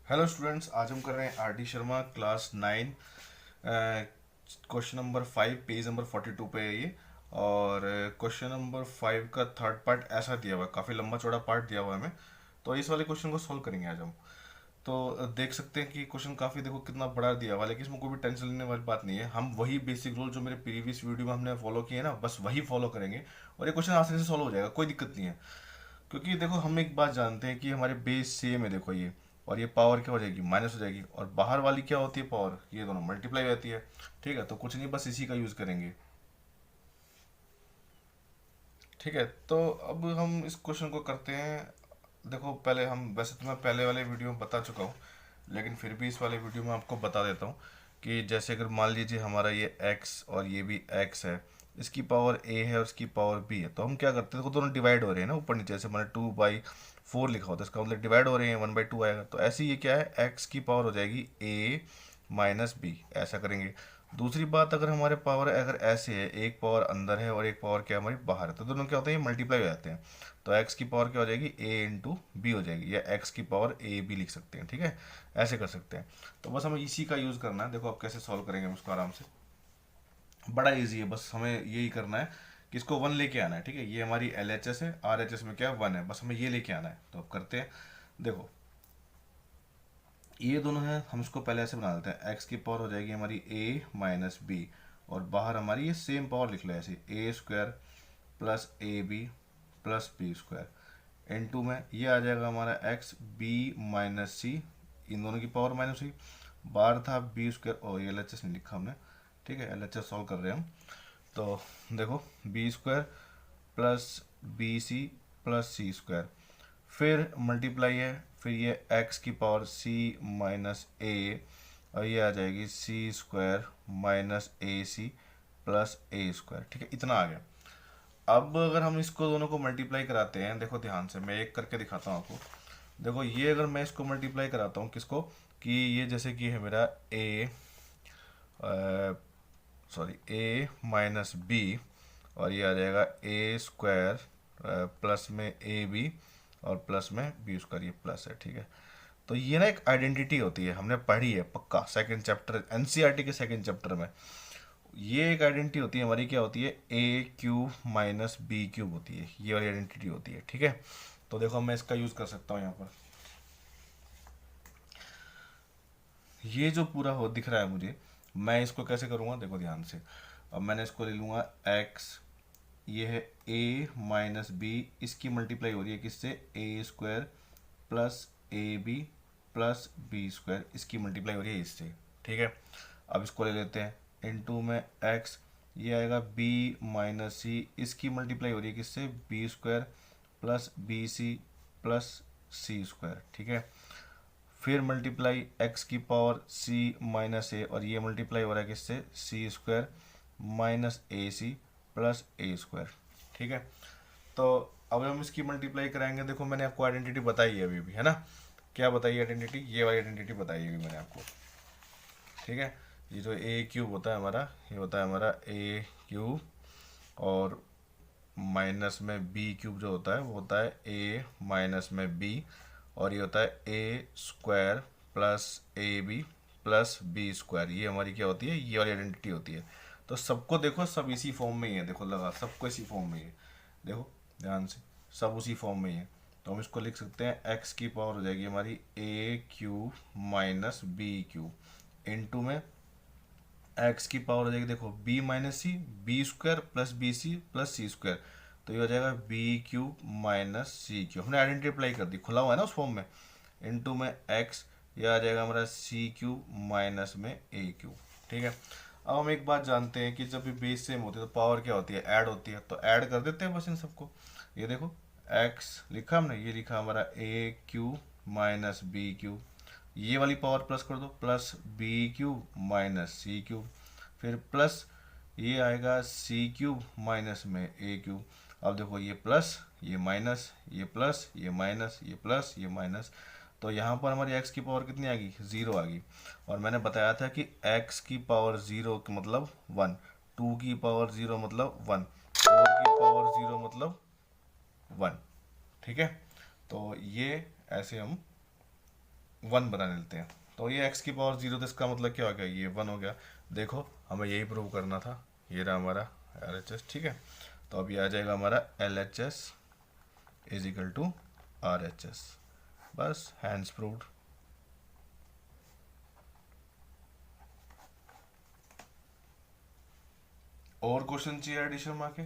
Hello students, आज हम कर रहे हैं R D Sharma class 9 question number 5 page number 42 पे है ये। और क्वेश्चन नंबर 5 का थर्ड पार्ट ऐसा दिया हुआ है, काफ़ी लंबा चौड़ा पार्ट दिया हुआ है हमें। तो इस वाले क्वेश्चन को सॉल्व करेंगे आज हम। तो देख सकते हैं कि क्वेश्चन काफ़ी देखो कितना बड़ा दिया हुआ है, लेकिन इसमें कोई भी टेंशन लेने वाली बात नहीं है। हम वही बेसिक रूल जो मेरे प्रीवियस वीडियो में हमने फॉलो किए ना, बस वही फॉलो करेंगे और ये क्वेश्चन आसानी से सॉल्व हो जाएगा, कोई दिक्कत नहीं है। क्योंकि देखो हम एक बात जानते हैं कि हमारे बेस सेम है, देखो ये, और ये पावर क्या हो जाएगी, माइनस हो जाएगी, और बाहर वाली क्या होती है, पावर, ये दोनों मल्टीप्लाई हो जाती है। ठीक है, तो कुछ नहीं, बस इसी का यूज़ करेंगे। ठीक है, तो अब हम इस क्वेश्चन को करते हैं। देखो पहले हम, वैसे तो मैं पहले वाले वीडियो में बता चुका हूँ, लेकिन फिर भी इस वाले वीडियो में आपको बता देता हूँ कि जैसे अगर मान लीजिए हमारा ये x और ये भी x है, इसकी पावर a है और इसकी पावर b है, तो हम क्या करते हैं, देखो दोनों डिवाइड हो रहे हैं ना ऊपर नीचे, जैसे मैंने 2/4 लिखा होता है, इसका मतलब डिवाइड हो रहे हैं, 1/2 आएगा। तो ऐसे ही ये क्या है, x की पावर हो जाएगी a माइनस बी, ऐसा करेंगे। दूसरी बात, अगर हमारे पावर अगर ऐसे है, एक पावर अंदर है और एक पावर क्या हमारी बाहर है, तो दोनों क्या होते हैं, मल्टीप्लाई हो जाते हैं। तो x की पावर क्या हो जाएगी, a इंटू बी हो जाएगी, या x की पावर a b लिख सकते हैं। ठीक है, ऐसे कर सकते हैं। तो बस हमें इसी का यूज़ करना है। देखो अब कैसे सॉल्व करेंगे हम इसको आराम से, बड़ा इजी है। बस हमें यही करना है कि इसको 1 लेके आना है। ठीक है, ये हमारी एल एच एस है, आर एच एस में क्या 1 है, बस हमें ये लेके आना है। तो अब करते हैं। देखो ये दोनों हैं, हम इसको पहले ऐसे बना देते हैं, x की पावर हो जाएगी हमारी a माइनस बी, और बाहर हमारी ये सेम पावर लिख लो ऐसे, A square plus A B plus B square. Into में ये आ जाएगा हमारा x b माइनस सी, इन दोनों की पावर माइनस हुई, बाहर था बी स्क्वायर, और ये एल एच एस नहीं लिखा हमने। ठीक है, एल एच एस सॉल्व कर रहे हैं हम। तो देखो B square plus B C plus C square, फिर मल्टीप्लाई है, फिर ये x की पावर c माइनस ए, और ये आ जाएगी सी square minus A C plus A square. ठीक है, इतना आ गया। अब अगर हम इसको दोनों को मल्टीप्लाई कराते हैं, देखो ध्यान से मैं एक करके दिखाता हूँ आपको। देखो ये अगर मैं इसको मल्टीप्लाई कराता हूँ किसको, कि ये जैसे कि है मेरा a, sorry a minus B, और ये आ जाएगा ए स्क्वायर प्लस में ए बी और प्लस में बी स्क्वायर, ये प्लस है। ठीक है, तो ये ना एक आइडेंटिटी होती है, हमने पढ़ी है पक्का सेकंड चैप्टर एनसीईआरटी के सेकंड चैप्टर में। ये एक आइडेंटिटी होती है हमारी, क्या होती है, ए क्यूब माइनस बी क्यूब होती है, ये वाली आइडेंटिटी होती है। ठीक है, तो देखो मैं इसका यूज़ कर सकता हूँ यहाँ पर। ये जो पूरा हो दिख रहा है मुझे, मैं इसको कैसे करूँगा, देखो ध्यान से। अब मैंने इसको ले लूँगा x, ये है a माइनस बी, इसकी मल्टीप्लाई हो रही है किससे, A square plus A B plus B square, इसकी मल्टीप्लाई हो रही है इससे। ठीक है, अब इसको ले लेते हैं, इनटू में x, ये आएगा b माइनस सी, इसकी मल्टीप्लाई हो रही है किससे, B square plus B C plus C square. ठीक है, फिर मल्टीप्लाई x की पावर c माइनस ए, और ये मल्टीप्लाई हो रहा है किससे, C square minus A C plus A square. ठीक है, तो अब हम इसकी मल्टीप्लाई कराएंगे। देखो मैंने आपको आइडेंटिटी बताई है अभी भी, है ना, क्या बताई आइडेंटिटी, ये वाली आइडेंटिटी बताई है अभी मैंने आपको। ठीक है, ये जो ए क्यूब होता है हमारा, ये होता है हमारा ए क्यूब, और माइनस में बी क्यूब जो होता है वो होता है ए माइनस में बी, और ये होता है A square plus A B plus B square, ये हमारी क्या होती है, ये वाली आइडेंटिटी होती है। तो सबको देखो, सब इसी फॉर्म में ही है, देखो लगा सबको इसी फॉर्म में ही है, देखो ध्यान से, सब उसी फॉर्म में ही है। तो हम इसको लिख सकते हैं, एक्स की पावर हो जाएगी हमारी A cube minus B cube, into में एक्स की पावर हो जाएगी, देखो B minus C, B square plus B C plus C square, तो ये हो जाएगा B cube minus C cube, हमने आइडेंटिटी अप्लाई कर दी, खुला हुआ है ना उस फॉर्म में। इनटू में एक्स, ये आ जाएगा हमारा सी क्यूब माइनस में ए क्यूब। ठीक है, अब हम एक बात जानते हैं कि जब भी बेस सेम होती है तो पावर क्या होती है, ऐड होती है, तो ऐड कर देते हैं बस इन सबको। ये देखो एक्स लिखा हमने, ये लिखा हमारा ए क्यूब माइनस बी क्यूब, ये वाली पावर प्लस कर दो, plus B cube minus C cube, फिर प्लस ये आएगा सी क्यूब माइनस में ए क्यूब। अब देखो ये प्लस ये माइनस, ये प्लस ये माइनस, ये प्लस ये माइनस, तो यहाँ पर हमारी x की पावर कितनी आ गई, ज़ीरो आ गई। और मैंने बताया था कि x की पावर ज़ीरो का मतलब वन, टू की पावर ज़ीरो मतलब वन, फोर की पावर ज़ीरो मतलब वन। ठीक है, तो ये ऐसे हम वन बना लेते हैं। तो ये एक्स की पावर जीरो, तो इसका मतलब क्या हो गया, ये वन हो गया। देखो हमें यही प्रूव करना था। ये रहा हमारा एल एच एस, ठीक है। तो अब ये आ जाएगा हमारा L H S is equal to R H S. बस हैंड्स प्रूव्ड। और क्वेश्चन चाहिए एडिशन में आके?